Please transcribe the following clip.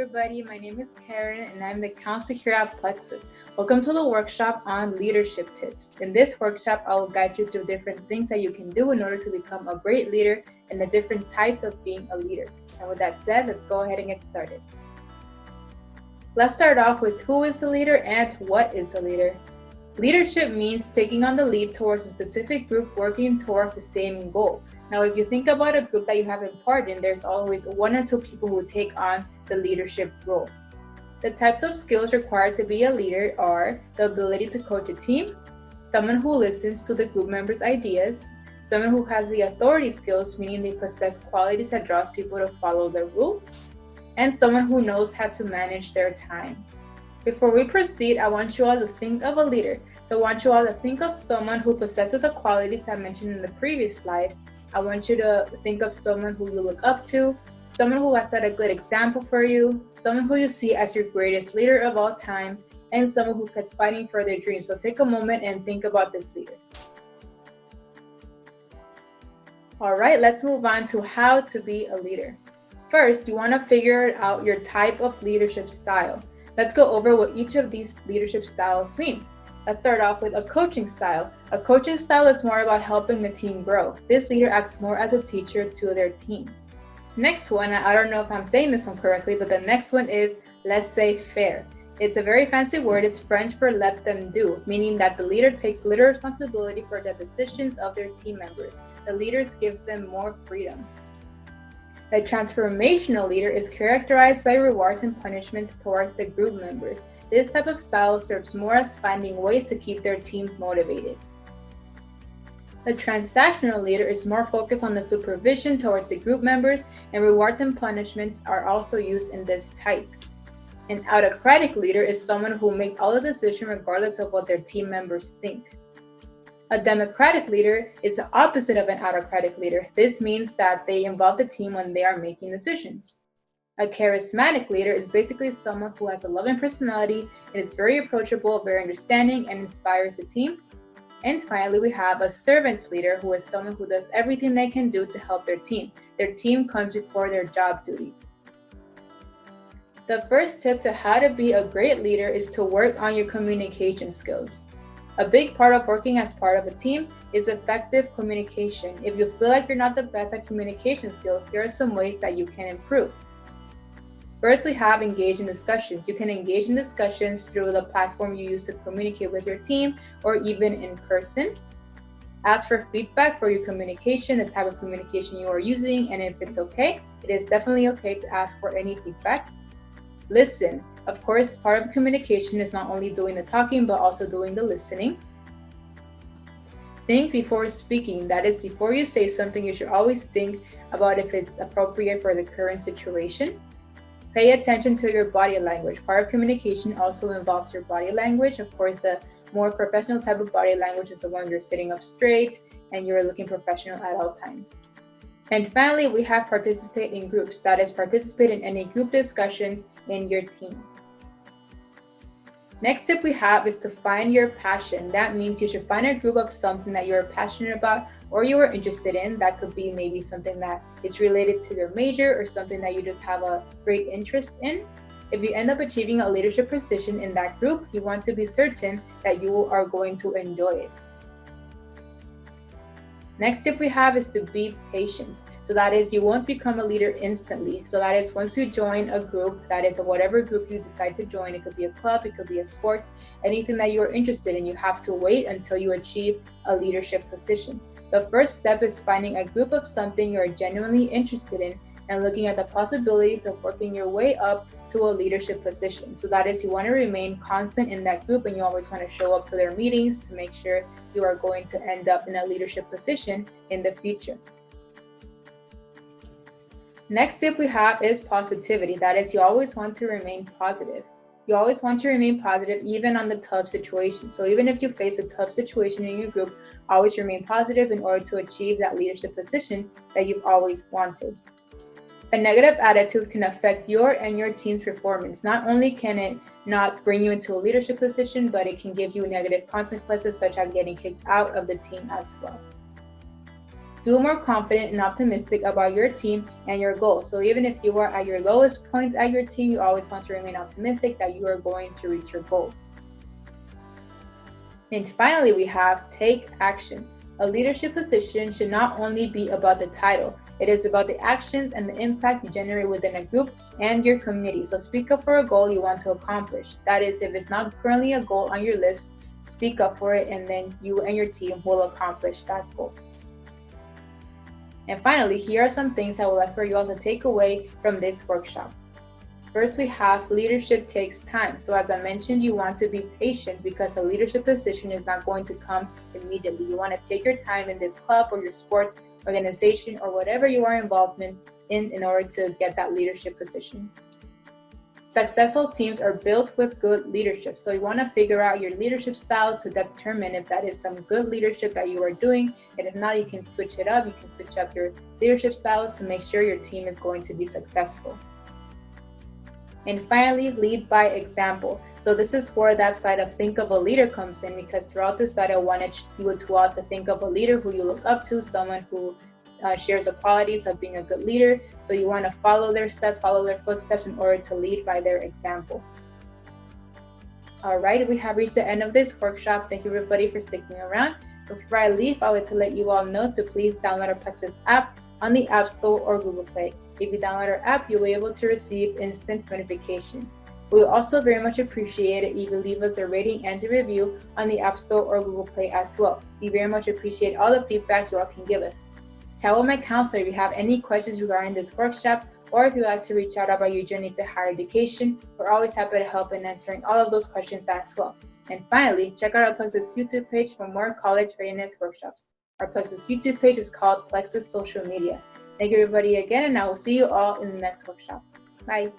everybody. My name is Karen, and I'm the counselor here at Plexus. Welcome to the workshop on leadership tips. In this workshop, I will guide you through different things that you can do in order to become a great leader and the different types of being a leader. And with that said, let's go ahead and get started. Let's start off with who is a leader and what is a leader. Leadership means taking on the lead towards a specific group working towards the same goal. Now, if you think about a group that you have in part in, there's always one or two people who take on the leadership role. The types of skills required to be a leader are the ability to coach a team, someone who listens to the group members' ideas, someone who has the authority skills, meaning they possess qualities that draws people to follow their rules, and someone who knows how to manage their time. Before we proceed, I want you all to think of a leader. So I want you all to think of someone who possesses the qualities I mentioned in the previous slide. I want you to think of someone who you look up to, someone who has set a good example for you, someone who you see as your greatest leader of all time, and someone who kept fighting for their dreams. So take a moment and think about this leader. All right, let's move on to how to be a leader. First, you want to figure out your type of leadership style. Let's go over what each of these leadership styles mean. Let's start off with a coaching style. A coaching style is more about helping the team grow. This leader acts more as a teacher to their team. Next one, I don't know if I'm saying this one correctly, but the next one is laissez-faire. It's a very fancy word. It's French for let them do, meaning that the leader takes little responsibility for the decisions of their team members. The leaders give them more freedom. A transformational leader is characterized by rewards and punishments towards the group members. This type of style serves more as finding ways to keep their team motivated. A transactional leader is more focused on the supervision towards the group members, and rewards and punishments are also used in this type. An autocratic leader is someone who makes all the decisions regardless of what their team members think. A democratic leader is the opposite of an autocratic leader. This means that they involve the team when they are making decisions. A charismatic leader is basically someone who has a loving personality and is very approachable, very understanding, and inspires the team. And finally, we have a servant leader, who is someone who does everything they can do to help their team. Their team comes before their job duties. The first tip to how to be a great leader is to work on your communication skills. A big part of working as part of a team is effective communication. If you feel like you're not the best at communication skills, here are some ways that you can improve. First, we have engage in discussions. You can engage in discussions through the platform you use to communicate with your team or even in person. Ask for feedback for your communication, the type of communication you are using, and if it's okay. It is definitely okay to ask for any feedback. Listen. Of course, part of communication is not only doing the talking, but also doing the listening. Think before speaking. That is, before you say something, you should always think about if it's appropriate for the current situation. Pay attention to your body language. Part of communication also involves your body language. Of course, the more professional type of body language is the one you're sitting up straight and you're looking professional at all times. And finally, we have participate in groups. That is, participate in any group discussions in your team. Next tip we have is to find your passion. That means you should find a group of something that you're passionate about or you are interested in. That could be maybe something that is related to your major or something that you just have a great interest in. If you end up achieving a leadership position in that group, you want to be certain that you are going to enjoy it. Next tip we have is to be patient. So that is, you won't become a leader instantly. So that is, once you join a group, that is whatever group you decide to join, it could be a club, it could be a sport, anything that you are interested in, you have to wait until you achieve a leadership position. The first step is finding a group of something you are genuinely interested in and looking at the possibilities of working your way up to a leadership position. So that is, you want to remain constant in that group and you always want to show up to their meetings to make sure you are going to end up in a leadership position in the future. Next tip we have is positivity. That is, you always want to remain positive. You always want to remain positive even on the tough situation. So even if you face a tough situation in your group, always remain positive in order to achieve that leadership position that you've always wanted. A negative attitude can affect your and your team's performance. Not only can it not bring you into a leadership position, but it can give you negative consequences such as getting kicked out of the team as well. Feel more confident and optimistic about your team and your goals. So even if you are at your lowest point at your team, you always want to remain optimistic that you are going to reach your goals. And finally, we have take action. A leadership position should not only be about the title, it is about the actions and the impact you generate within a group and your community. So speak up for a goal you want to accomplish. That is, if it's not currently a goal on your list, speak up for it, and then you and your team will accomplish that goal. And finally, here are some things I would like for you all to take away from this workshop. First, we have leadership takes time. So as I mentioned, you want to be patient because a leadership position is not going to come immediately. You want to take your time in this club or your sports organization or whatever you are involved in order to get that leadership position. Successful teams are built with good leadership. So you want to figure out your leadership style to determine if that is some good leadership that you are doing. And if not, you can switch it up. You can switch up your leadership styles to make sure your team is going to be successful. And finally, lead by example. So this is where that side of think of a leader comes in, because throughout this slide, I wanted you all to think of a leader who you look up to, someone who shares the qualities of being a good leader. So you want to follow their steps, follow their footsteps in order to lead by their example. All right, we have reached the end of this workshop. Thank you everybody for sticking around. Before I leave, I would like to let you all know to please download our Plexus app on the App Store or Google Play. If you download our app, you'll be able to receive instant notifications. We will also very much appreciate it if you leave us a rating and a review on the App Store or Google Play as well. We very much appreciate all the feedback you all can give us. Chat with my counselor if you have any questions regarding this workshop, or if you'd like to reach out about your journey to higher education. We're always happy to help in answering all of those questions as well. And finally, check out our Plexus YouTube page for more college readiness workshops. Our Plexus YouTube page is called Plexus Social Media. Thank you everybody again, and I will see you all in the next workshop. Bye.